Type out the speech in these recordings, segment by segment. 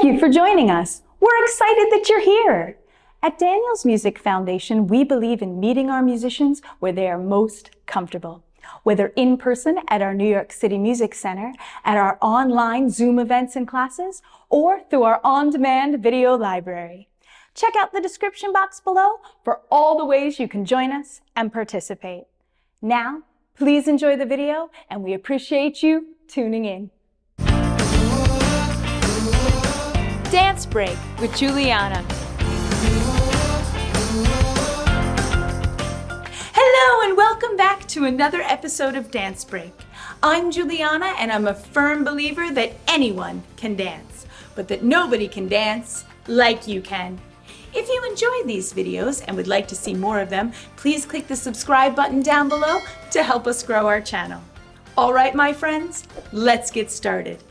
you for joining us. We're excited that you're here. At Daniels Music Foundation, we believe in meeting our musicians where they are most comfortable. Whether in person at our New York City Music Center, at our online Zoom events and classes, or through our on-demand video library. Check out the description box below for all the ways you can join us and participate. Now, please enjoy the video, and we appreciate you tuning in. Dance Break with Juliana. Hello and welcome back to another episode of Dance Break. I'm Juliana and I'm a firm believer that anyone can dance, but that nobody can dance like you can. If you enjoy these videos and would like to see more of them, please click the subscribe button down below to help us grow our channel. All right, my friends, let's get started.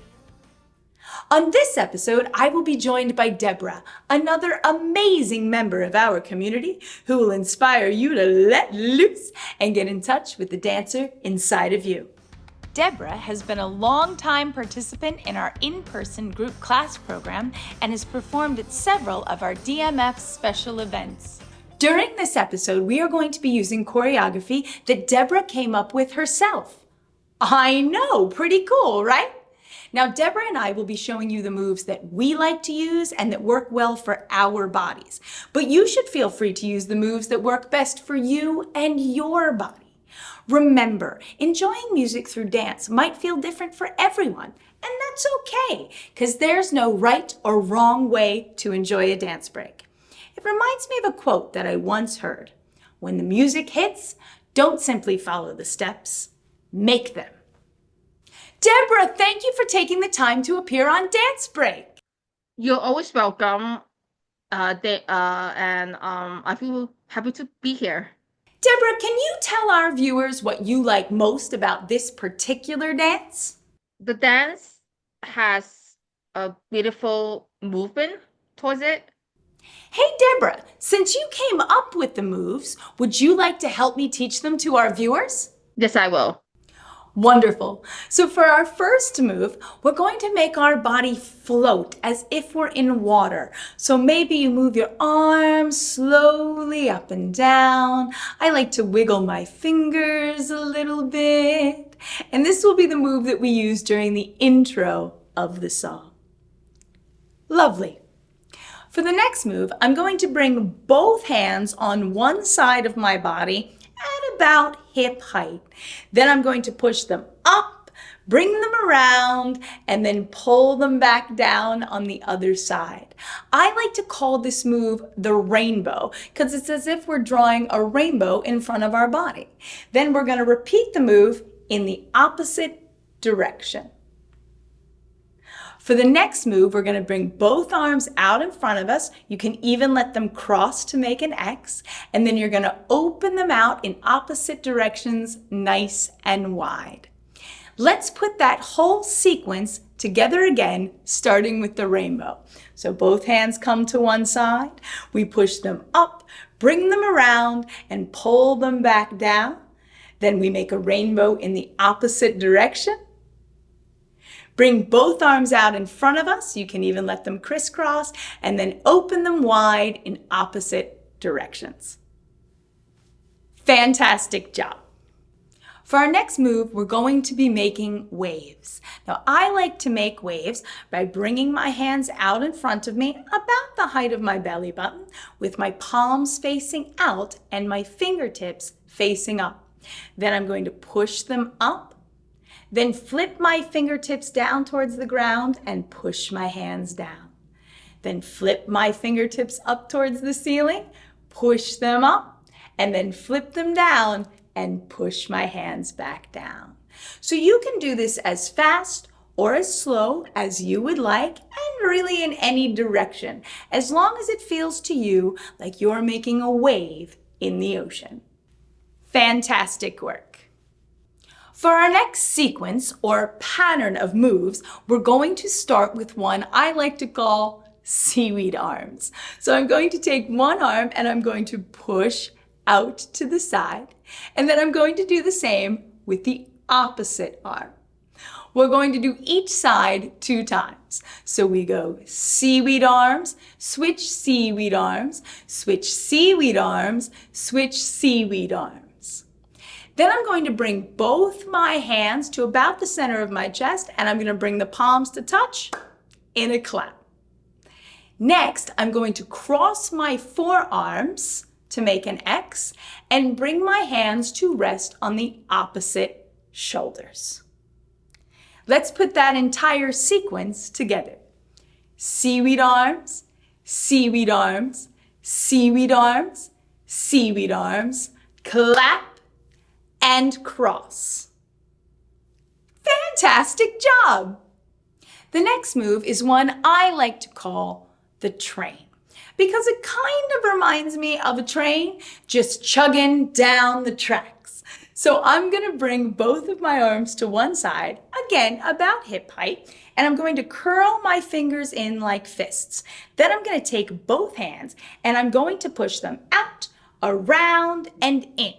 On this episode, I will be joined by Deborah, another amazing member of our community who will inspire you to let loose and get in touch with the dancer inside of you. Deborah has been a long-time participant in our in-person group class program and has performed at several of our DMF special events. During this episode, we are going to be using choreography that Deborah came up with herself. I know, pretty cool, right? Now, Deborah and I will be showing you the moves that we like to use and that work well for our bodies. But you should feel free to use the moves that work best for you and your body. Remember, enjoying music through dance might feel different for everyone, and that's okay, because there's no right or wrong way to enjoy a dance break. It reminds me of a quote that I once heard. When the music hits, don't simply follow the steps, make them. Deborah, thank you for taking the time to appear on Dance Break. You're always welcome, I feel happy to be here. Deborah, can you tell our viewers what you like most about this particular dance? The dance has a beautiful movement towards it. Hey, Deborah, since you came up with the moves, would you like to help me teach them to our viewers? Yes, I will. Wonderful. So for our first move, we're going to make our body float as if we're in water. So maybe you move your arms slowly up and down. I like to wiggle my fingers a little bit. And this will be the move that we use during the intro of the song. Lovely. For the next move, I'm going to bring both hands on one side of my body at about hip height. Then I'm going to push them up, bring them around, and then pull them back down on the other side. I like to call this move the rainbow because it's as if we're drawing a rainbow in front of our body. Then we're going to repeat the move in the opposite direction. For the next move, we're going to bring both arms out in front of us. You can even let them cross to make an X. And then you're going to open them out in opposite directions, nice and wide. Let's put that whole sequence together again, starting with the rainbow. So both hands come to one side. We push them up, bring them around, and pull them back down. Then we make a rainbow in the opposite direction. Bring both arms out in front of us. You can even let them crisscross and then open them wide in opposite directions. Fantastic job. For our next move, we're going to be making waves. Now, I like to make waves by bringing my hands out in front of me about the height of my belly button with my palms facing out and my fingertips facing up. Then I'm going to push them up. Then flip my fingertips down towards the ground and push my hands down. Then flip my fingertips up towards the ceiling, push them up, and then flip them down and push my hands back down. So you can do this as fast or as slow as you would like, and really in any direction, as long as it feels to you like you're making a wave in the ocean. Fantastic work. For our next sequence or pattern of moves, we're going to start with one I like to call seaweed arms. So I'm going to take one arm and I'm going to push out to the side, and then I'm going to do the same with the opposite arm. we're going to do each side 2 times. So we go seaweed arms, switch seaweed arms, switch seaweed arms, switch seaweed arms. Then I'm going to bring both my hands to about the center of my chest, and I'm going to bring the palms to touch in a clap. Next, I'm going to cross my forearms to make an X and bring my hands to rest on the opposite shoulders. Let's put that entire sequence together. Seaweed arms, seaweed arms, seaweed arms, seaweed arms, clap and cross. Fantastic job! The next move is one I like to call the train, because it kind of reminds me of a train just chugging down the tracks. So I'm going to bring both of my arms to one side, again about hip height, and I'm going to curl my fingers in like fists. Then I'm going to take both hands and I'm going to push them out, around, and in.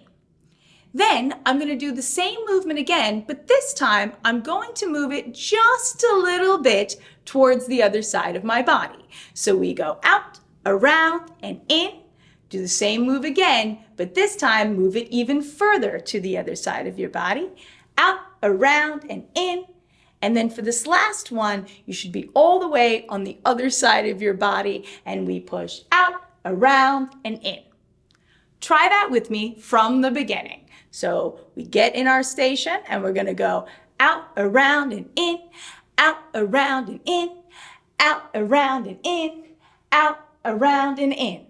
Then I'm going to do the same movement again, but this time I'm going to move it just a little bit towards the other side of my body. So we go out, around, and in. Do the same move again, but this time move it even further to the other side of your body. Out, around, and in. And then for this last one, you should be all the way on the other side of your body, and we push out, around, and in. Try that with me from the beginning. So we get in our station and we're going to go out, around, and in, out, around, and in, out, around, and in, out, around, and in.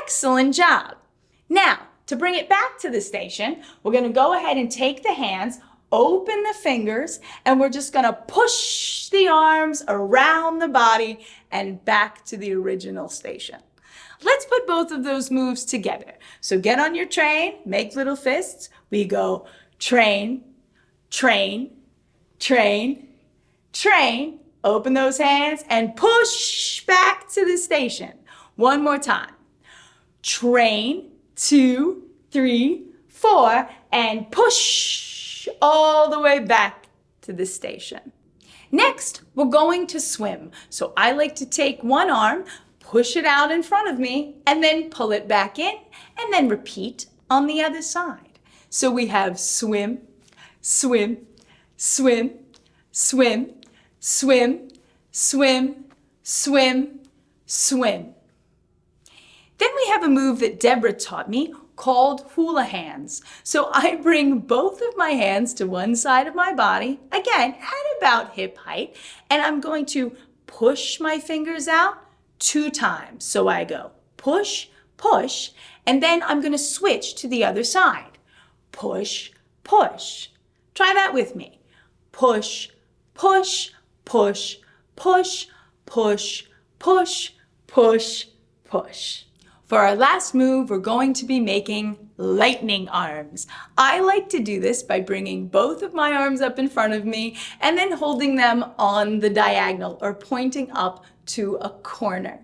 Excellent job. Now, to bring it back to the station, we're going to go ahead and take the hands, open the fingers, and we're just going to push the arms around the body and back to the original station. Let's put both of those moves together. So get on your train, make little fists. We go train, train, train, train. Open those hands and push back to the station. One more time. Train, 2, 3, 4, and push all the way back to the station. Next, we're going to swim. So I like to take one arm, push it out in front of me, and then pull it back in, and then repeat on the other side. So we have swim, swim, swim, swim, swim, swim, swim, swim. Then we have a move that Deborah taught me called hula hands. So I bring both of my hands to one side of my body, again, at about hip height, and I'm going to push my fingers out 2 times. So I go push, push, and then I'm going to switch to the other side. Push, push. Try that with me. Push, push, push, push, push, push, push, push. For our last move, we're going to be making lightning arms. I like to do this by bringing both of my arms up in front of me and then holding them on the diagonal or pointing up to a corner.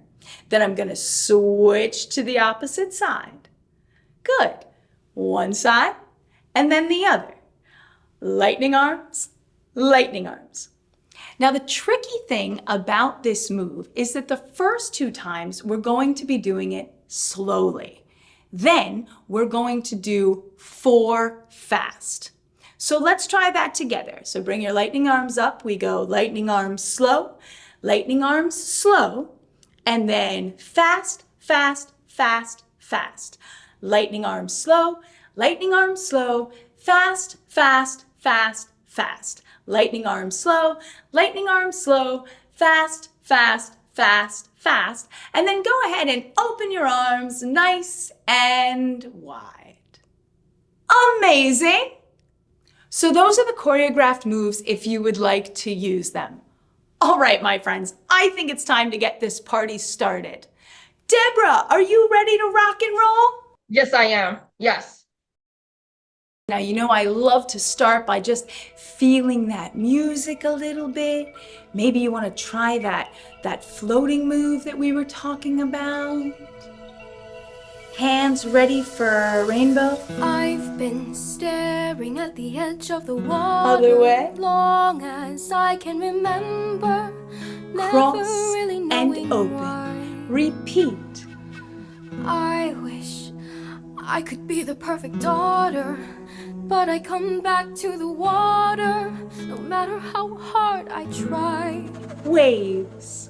Then I'm going to switch to the opposite side. Good. One side and then the other. Lightning arms, lightning arms. Now the tricky thing about this move is that the first 2 times we're going to be doing it slowly. Then we're going to do 4 fast. So let's try that together. So bring your lightning arms up. We go lightning arms slow, and then fast, fast, fast, fast. Lightning arms slow, fast, fast, fast, fast. Lightning arms slow, fast, fast, fast, fast. And then go ahead and open your arms nice and wide. Amazing! So those are the choreographed moves if you would like to use them. All right, my friends, I think it's time to get this party started. Deborah, are you ready to rock and roll? Yes, I am. Yes. Now, you know I love to start by just feeling that music a little bit. Maybe you want to try that floating move that we were talking about. Hands ready for a rainbow. I've been staring at the edge of the water Other way. long as I can remember. Cross Never really and knowing open. why. Repeat. I wish I could be the perfect daughter, but I come back to the water no matter how hard I try. Waves.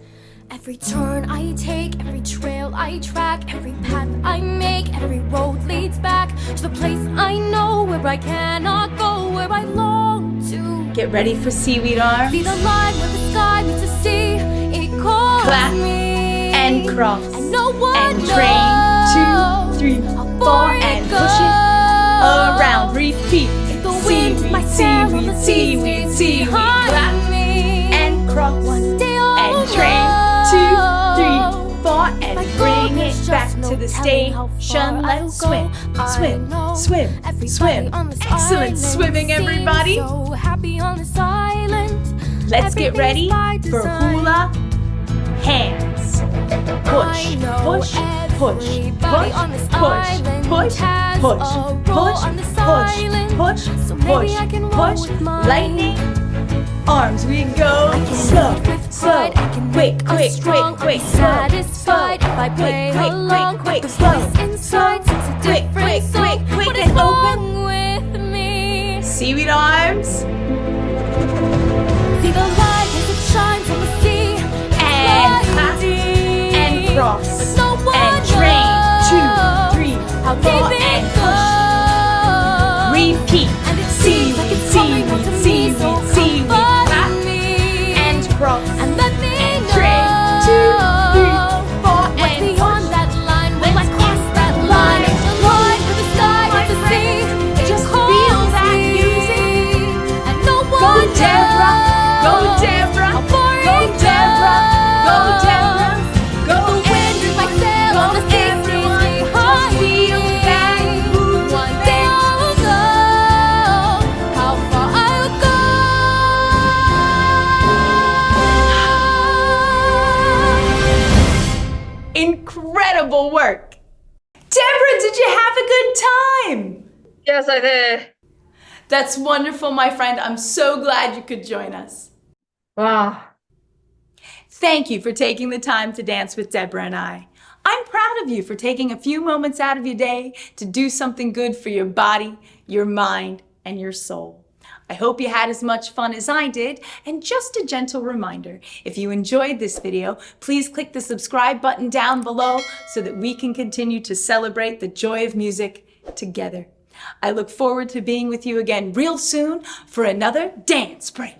Every turn I take, every trail I track, every path I make, every road leads back to the place I know where I cannot go, where I long to. Get ready for seaweed arms. See the line where the sky meets the sea. It calls Clap me. and cross. And no one And knows train, 2, 3, how 4, far and it push it goes. around. Repeat. If the wind might sail on the seaweed, seas seaweed. behind Clap me. and cross. One day I'll And train, 2, 3, 4, and My bring goal, it there's back just to no the telling how station. far Let's I'll swim, go. swim, I know swim, everybody swim. on this Excellent island swimming, seems everybody. So happy on this island. Let's get ready Everything's by for design. hula hands. Push, I know push, push, everybody push, on this push, island push, has push, a role push, on this push, island. push, So maybe push, I can roll push. with mine. Lightning arms, we go I can slow, lead with slow, pride. I can quick, make quick, us strong. quick, quick, I'll be slow, satisfied slow, if I play quick, along. quick, quick, The slow, voice inside sings a quick, different quick, song. quick, What and is open. wrong with me? Seaweed arms See the light as it shines on the sea. and clap Blinding. and cross But no one and train, 2, 3, how 4, deep it and push. goes. Repeat. And it seems like it's coming Seaweed, to me, seaweed, so seaweed. comfort Clap me. and cross And let me and know train, 2, 3, 4, what's and beyond push. that line. Will I Let's cross get that line? light. The line where the sky My meets the sea. friend, It just calls feel that me. music. And no Go one Deborah, go knows Deborah, how far go it Deborah, go goes. Deborah, go The wind in my sail on the sea stays behind feel that me. movement. One day I'll know how far I'll go. Incredible work. Deborah, did you have a good time? Yes, I did. That's wonderful, my friend. I'm so glad you could join us. Wow. Thank you for taking the time to dance with Deborah and I. I'm proud of you for taking a few moments out of your day to do something good for your body, your mind, and your soul. I hope you had as much fun as I did, and just a gentle reminder, if you enjoyed this video, please click the subscribe button down below so that we can continue to celebrate the joy of music together. I look forward to being with you again real soon for another dance break.